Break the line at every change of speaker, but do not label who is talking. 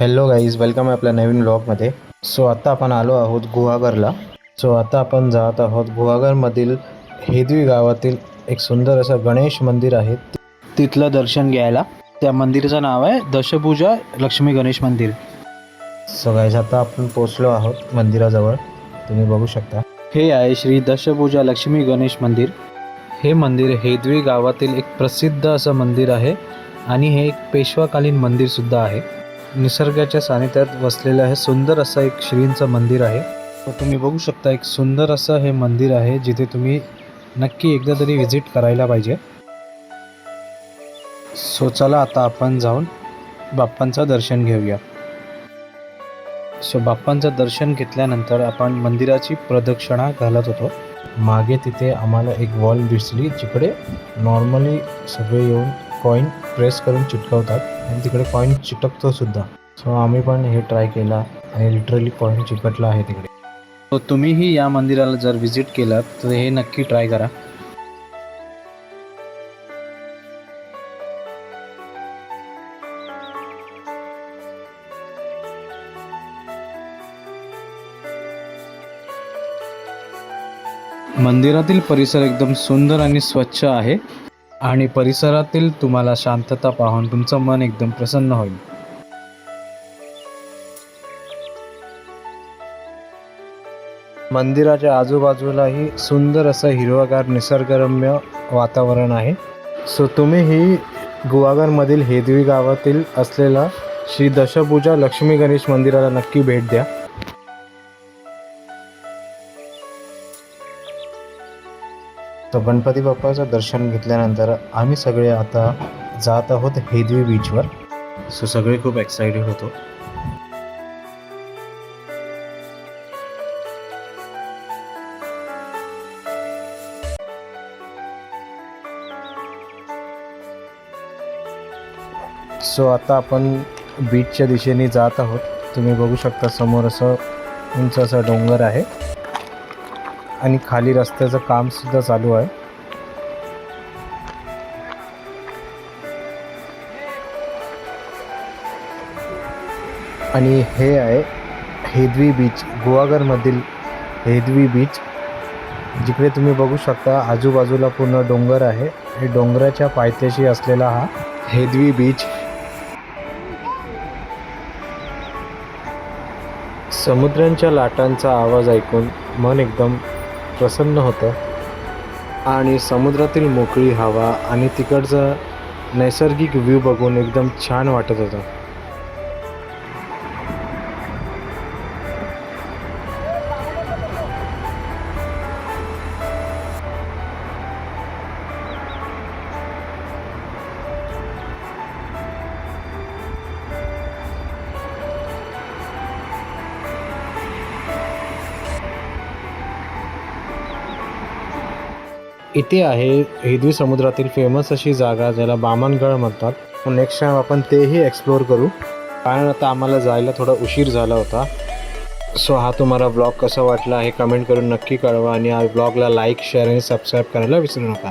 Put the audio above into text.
Hello guys, welcome आहे आपल्या नवीन ब्लॉगमध्ये. आता आपण आलो आहोत गुहागरला. आता आपण जात आहोत गुहागरमधील हेदवी गावातील एक सुंदर असं गणेश मंदिर आहे, तिथलं दर्शन घ्यायला. त्या मंदिराचं नाव आहे दशभुजा लक्ष्मी गणेश मंदिर. गाईज, आता आपण पोचलो आहोत मंदिराजवळ. तुम्ही बघू शकता, हे आहे श्री दशभुजा लक्ष्मी गणेश मंदिर. हे मंदिर हेदवी गावातील एक प्रसिद्ध असं मंदिर आहे आणि हे एक पेशवाकालीन मंदिर सुद्धा आहे. निसर्गाच्या सानिध्यात वसलेलं हे सुंदर असं एक श्रींचं मंदिर आहे. तुम्ही बघू शकता, एक सुंदर असं हे मंदिर आहे जिथे तुम्ही नक्की एकदा तरी व्हिजिट करायला पाहिजे. चला आता आपण जाऊन बाप्पांचं दर्शन घेऊया. बाप्पांचं दर्शन घेतल्यानंतर आपण मंदिराची प्रदक्षिणा घालत होतो. मागे तिथे आम्हाला एक वॉल दिसली जिकडे नॉर्मली सगळे येऊन कॉईन प्रेस करून चिटकवतात आणि तिकडे कॉईन चिटकतो सुद्धा. आम्ही पण हे ट्राय केला आणि लिटरली कॉईन चिकटला आहे तिकडे. तुम्हीही या मंदिराला जर व्हिजिट केलात तर हे नक्की ट्राय करा. मंदिरातील परिसर एकदम सुंदर आणि स्वच्छ आहे आणि परिसरातील तुम्हाला शांतता पाहून तुमचं मन एकदम प्रसन्न होईल. मंदिराच्या आजूबाजूलाही सुंदर असं हिरवगार निसर्गरम्य वातावरण आहे. तुम्हीही गुहागरमधील हेदवी गावातील असलेला श्री दशभुजा लक्ष्मी गणेश मंदिराला नक्की भेट द्या. गणपती बाप्पाचं दर्शन घेतल्यानंतर आम्ही सगळे आता जात आहोत हेदवी बीचवर. सगळे खूप एक्साइटेड होतो. आता आपण बीचच्या दिशेने जात आहोत. तुम्ही बघू शकता, समोर असं उंच असा डोंगर आहे आणि खाली रस्त्याचं काम सुद्धा चालू आहे. आणि हे आहे हेदवी बीच, गुहागरमधील हेदवी बीच, जिकडे तुम्ही बघू शकता आजूबाजूला पूर्ण डोंगर आहे. हे डोंगराच्या पायथ्याशी असलेला हा हेदवी बीच. समुद्रांच्या लाटांचा आवाज ऐकून मन एकदम प्रसन्न होतं आणि समुद्रातील मोकळी हवा आणि तिकडचा नैसर्गिक व्ह्यू बघून एकदम छान वाटत होतं. इथे आहे हेदवी समुद्रातील फेमस अशी जागा ज्याला बामणगड म्हणतात. नेक्स्ट टाइम आपण तेही एक्सप्लोअर करू, कारण आता आम्हाला जायला थोडा उशीर झाला होता. हा तुम्हाला ब्लॉग कसा वाटला हे कमेंट करून नक्की कळवा आणि या ब्लॉगला लाईक, शेअर आणि सबस्क्राईब करायला विसरू नका.